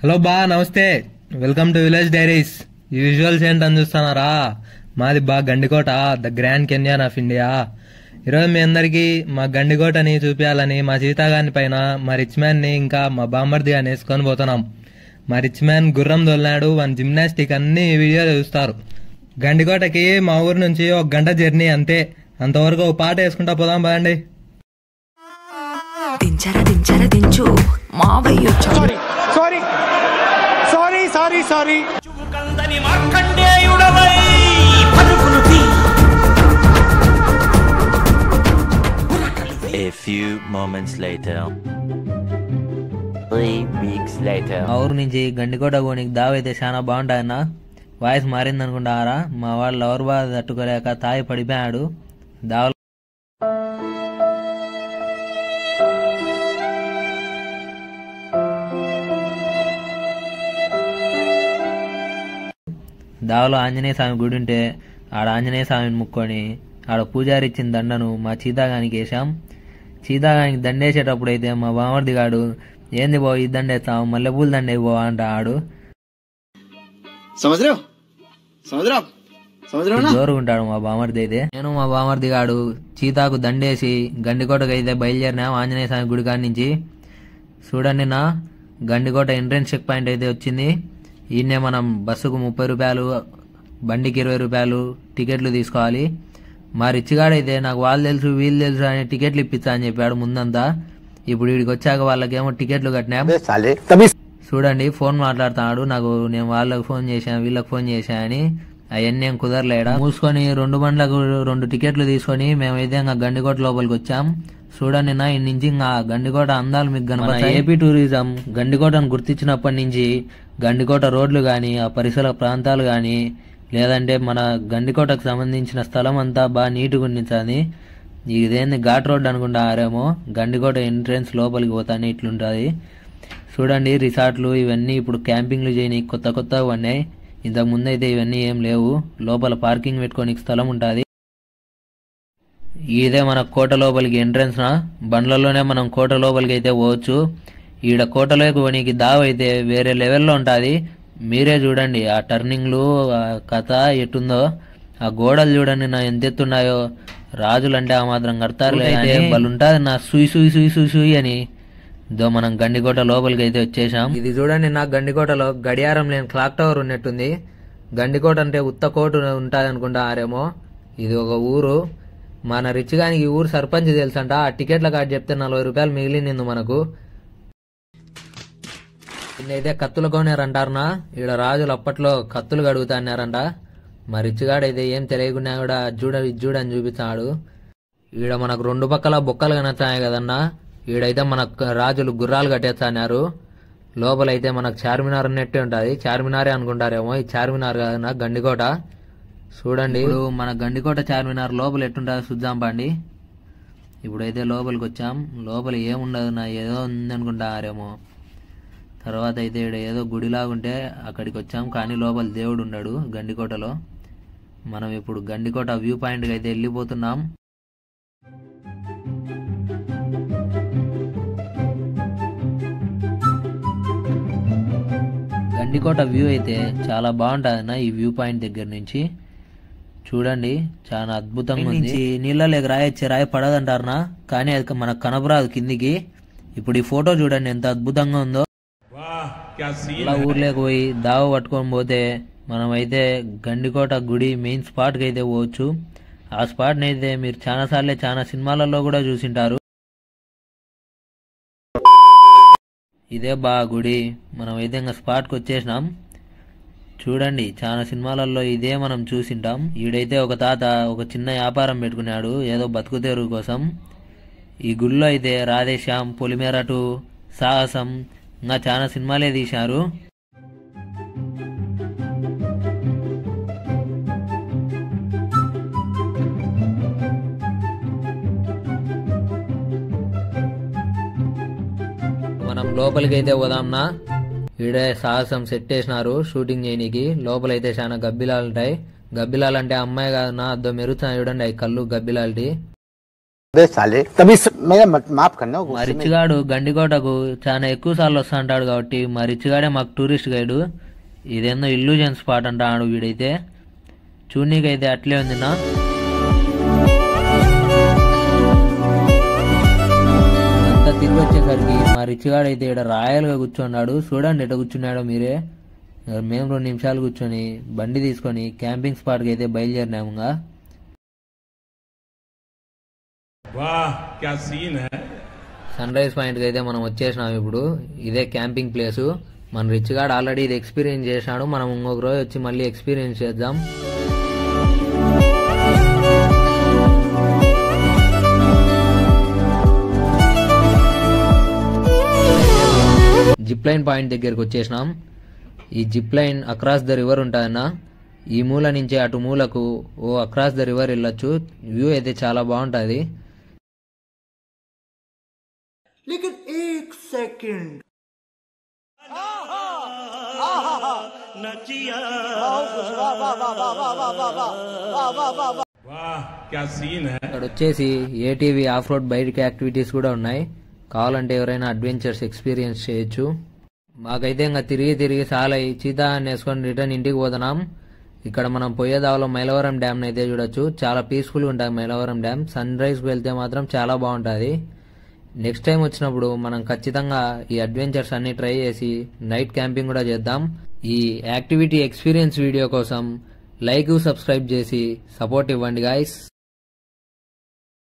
Hello బా నమస్తే. Welcome to village diaries. ఈ విజువల్స్ ఏంటని చూస్తున్నారా? మాది బా Gandikota, the grand canyon of India. ఈరోజు మీ అందరికి మా గండికోటని చూపించాలని మా సీతాగాని పైన మా రిచ్ మ్యాన్ ని ఇంకా మా బామ్మర్ది గాని వేసుకొని పోతున్నాం. మా రిచ్ మ్యాన్ గుర్రం దొల్లాడు, వన్ జిమ్నాస్టిక్ అన్ని వీడియోలు చూస్తారు. గండికోటకి మా ఊరు నుంచి 1 గంట జర్నీ అంతే. అంతవరకు ఒక పాట వేసుకుంటా పోదాం బాండి. దించరా దించరా దించు మావయ్య sorry sorry sorry sorry sorry A few moments later. 3 weeks later. మా ఊరు నుంచి గండికోట గోనికి దావైతే చాలా బాగుంటాయన్న. వాయిస్ మారింది అనుకుంటారా? మా వాళ్ళు ఎవరు బాధ తట్టుకోలేక తాయి పడిపోయాడు. దావలో ఆంజనేయ స్వామి గుడి ఉంటే ఆడ ఆంజనేయ స్వామిని ముక్కొని ఆడ పూజారి ఇచ్చిన దండను మా చీతాగానికి వేసాం. చీతాగానికి దండేసేటప్పుడు అయితే మా బామర్ది గాడు ఏంది బో ఈ దండేస్తాం, మల్లెపూల దండే బో అంట ఆడు. జోరుగుంటాడు మా బామర్ది అయితే. నేను మా బామర్ది గాడు చీతాకు దండేసి గండికోటకు అయితే బయలుదేరినాం ఆంజనేయ స్వామి గుడి కాడి నుంచి. చూడండి నా గండికోట ఎంట్రన్స్ చెక్ పాయింట్ అయితే వచ్చింది. ఈయనే మనం బస్సుకు 30 రూపాయలు, బండికి 20 రూపాయలు టికెట్లు తీసుకోవాలి. మా రిచ్చిగాడైతే నాకు వాళ్ళు తెలుసు వీళ్ళు తెలుసు అని టికెట్లు ఇప్పిస్తా అని చెప్పాడు ముందంతా. ఇప్పుడు వీడికి వచ్చాక వాళ్ళకేమో టికెట్లు కట్టినాం. చూడండి ఫోన్ మాట్లాడుతున్నాడు. నేను వాళ్ళకి ఫోన్ చేశాను వీళ్ళకి ఫోన్ చేశా అని. అవన్నీ ఏం కుదరలేడా. మూసుకొని 2 బండ్లకు 2 టికెట్లు తీసుకొని మేమైతే ఇంకా గండికోట లోపలికి వచ్చాం. చూడండి నా ఇన్ని నుంచి ఇంకా గండికోట అందాలు మీకు కనపడతాయి. ఏపీ టూరిజం గండికోటను గుర్తించినప్పటి నుంచి గండికోట రోడ్లు గాని, ఆ పరిసర ప్రాంతాలు గాని, లేదంటే మన గండికోటకు సంబంధించిన స్థలం అంతా బాగా నీట్గా ఉండించాలి. ఇదేంది ఘాట్ రోడ్ అనుకుంటారేమో. గండికోట ఎంట్రెన్స్ లోపలికి పోతానే ఇట్లుంటుంది. చూడండి రిసార్ట్లు ఇవన్నీ ఇప్పుడు క్యాంపింగ్లు చేయని కొత్తగా ఉన్నాయి. ఇంతకు ముందు అయితే ఇవన్నీ ఏం లేవు. లోపల పార్కింగ్ పెట్టుకోనికి స్థలం ఉంటుంది. ఇదే మన కోట లోపలికి ఎంట్రన్స్ నా. బండ్లలోనే మనం కోట లోపలికి అయితే పోవచ్చు. ఈడ కోటలోకి పోనీకి దావ అయితే వేరే లెవెల్లో ఉంటుంది. మీరే చూడండి ఆ టర్నింగ్లు, ఆ కథ ఎట్టుందో. ఆ గోడలు చూడండి నా ఎంత ఎత్తున్నాయో. రాజులు అంటే ఆ మాత్రం కడతారు అయితే బలుంటుంది నా. సూయి సూయి సూయి సూయి సూయి అని. ఇదో మనం గండికోట లోపలికి అయితే వచ్చేసాం. ఇది చూడండి నా గండికోటలో గడియారం లేని క్లాక్ టవర్ ఉన్నట్టుంది. గండికోట అంటే ఉత్త కోట ఉంటుంది అనుకుంటారేమో. ఇది ఒక ఊరు. మన రిచ్ గానికి ఊరు సర్పంచ్ తెలుసంట. ఆ టికెట్ల కార్డు చెప్తే 40 రూపాయలు మిగిలింది మనకు. ఇదైతే కత్తుల కొనేరంటారనా. ఈడ రాజులు అప్పట్లో కత్తులు గడుగుతాన్నారంట. మా రిచ్ గాడైతే ఏం తెలియకుండా కూడా చూడని చూపిస్తాడు. ఈడ మనకు 2 పక్కల బొక్కలు కనొచ్చాయి కదన్నా. ఈడైతే మనకు రాజులు గుర్రాలు కట్టేస్తున్నారు. లోపలైతే మనకు చార్మినార్ ఉన్నట్టే ఉంటుంది. చార్మినారే అనుకుంటారేమో. ఈ చార్మినార్ కాదన్నా గండికోట. చూడండి ఇప్పుడు మన గండికోట చార్మినార్ లోపల ఎట్టుంటుందో చూద్దాం పండి. ఇప్పుడైతే లోపలికి వచ్చాం. లోపల ఏముండదు నా, ఏదో ఉందనుకుంటారేమో. తర్వాత అయితే ఇక్కడ ఏదో గుడిలాగుంటే అక్కడికి వచ్చాం. కానీ లోపల దేవుడు ఉన్నాడు గండికోటలో. మనం ఇప్పుడు గండికోట వ్యూ పాయింట్కి అయితే వెళ్ళిపోతున్నాం. గండికోట వ్యూ అయితే చాలా బాగుంటుంది ఈ వ్యూ పాయింట్ దగ్గర నుంచి. చూడండి చాలా అద్భుతంగా ఉంది. నీళ్ళలోకి రాయి పడదంటారనా, కానీ అది మనకు కనపరాదు కిందికి. ఇప్పుడు ఈ ఫోటో చూడండి ఎంత అద్భుతంగా ఉందో. అలా ఊర్లోకి పోయి దావ పట్టుకొని పోతే మనమైతే గండికోట గుడి మెయిన్ స్పాట్కి అయితే పోవచ్చు. ఆ స్పాట్ని అయితే మీరు చాలా సినిమాలలో కూడా చూసింటారు. ఇదే గుడి. మనమైతే ఇంకా స్పాట్కి వచ్చేసినాం. చూడండి చాలా సినిమాలలో ఇదే మనం చూసింటాం. ఈడైతే ఒక తాత ఒక చిన్న వ్యాపారం పెట్టుకున్నాడు ఏదో బతుకుతెరువు కోసం. ఈ గుడిలో అయితే రాధేశ్యామ్, పొలిమేర 2, సాహసం ఇంకా చాలా సినిమాలే తీశారు. మనం లోపలికి అయితే పోదాంనా. ఈడే సాహసం సెట్ చేసినారు షూటింగ్ చేయనీకి. లోపలైతే చాలా గబ్బిలాలు ఉంటాయి. గబ్బిలాలు అంటే అమ్మాయి కాదు నా, అద్దో మెరుగుతున్నాయి చూడండి అవి కళ్ళు గబ్బిలాంటి. तभी मेरा माफ करना మా రిచ్చిగాడు గండికోటకు చాలా ఎక్కువ సార్లు వస్తా అంటాడు కాబట్టి మా రిచ్చిగాడే మాకు టూరిస్ట్ గైడు. ఇదేందో ఇల్యూజన్ స్పాట్ అంటాడు వీడైతే. చూడనీకైతే అట్లే ఉంది నా. అంతా తిరిగి వచ్చేసరికి మా రిచ్చిగాడు అయితే ఇక్కడ రాయల్ గా కూర్చున్నాడు. చూడండి ఎట్లా కూర్చున్నాడో మీరే. మేము 2 నిమిషాలు కూర్చొని బండి తీసుకొని క్యాంపింగ్ స్పాట్ కి అయితే బయలుదేరినాముగా. సన్ రైజ్ పాయింట్ కి అయితే మనం వచ్చేసినాం. ఇప్పుడు ఇదే క్యాంపింగ్ ప్లేస్. మన రిచ్ గార్డ్ ఆల్రెడీ ఇది ఎక్స్పీరియన్స్ చేసినాడు. మనం ఇంకొక రోజు వచ్చి మళ్ళీ ఎక్స్పీరియన్స్ చేద్దాం. జిప్ లైన్ పాయింట్ దగ్గరకు వచ్చేసినాం. ఈ zip line across the river ఉంటుందన్న. ఈ మూల నుంచి అటు మూలకు అక్రాస్ ద రివర్ వెళ్ళొచ్చు. వ్యూ అయితే చాలా బాగుంటుంది. लेकिन एक सेकंड ఇక్కడ వచ్చేసి ATV of road bike activities కూడా ఉన్నాయి. కావాలంటే ఎవరైనా అడ్వెంచర్స్ ఎక్స్పీరియన్స్ చేయొచ్చు. మాకైతే ఇంకా తిరిగి సాలై చీతా వేసుకొని రిటర్న్ ఇంటికి పోతున్నాం. ఇక్కడ మనం పోయేదావలో మైలవరం డ్యామ్ అయితే చూడొచ్చు. చాలా పీస్ఫుల్ గా ఉంటుంది మైలవరం డ్యామ్. సన్ రైజ్ కు వెళ్తే మాత్రం చాలా బాగుంటుంది. నెక్స్ట్ టైం వచ్చినప్పుడు మనం ఖచ్చితంగా ఈ అడ్వెంచర్స్ అన్ని ట్రై చేసి నైట్ క్యాంపింగ్ కూడా చేద్దాం. ఈ యాక్టివిటీ ఎక్స్పీరియన్స్ వీడియో కోసం లైక్ సబ్స్క్రైబ్ చేసి సపోర్ట్ ఇవ్వండి గాయ్స్.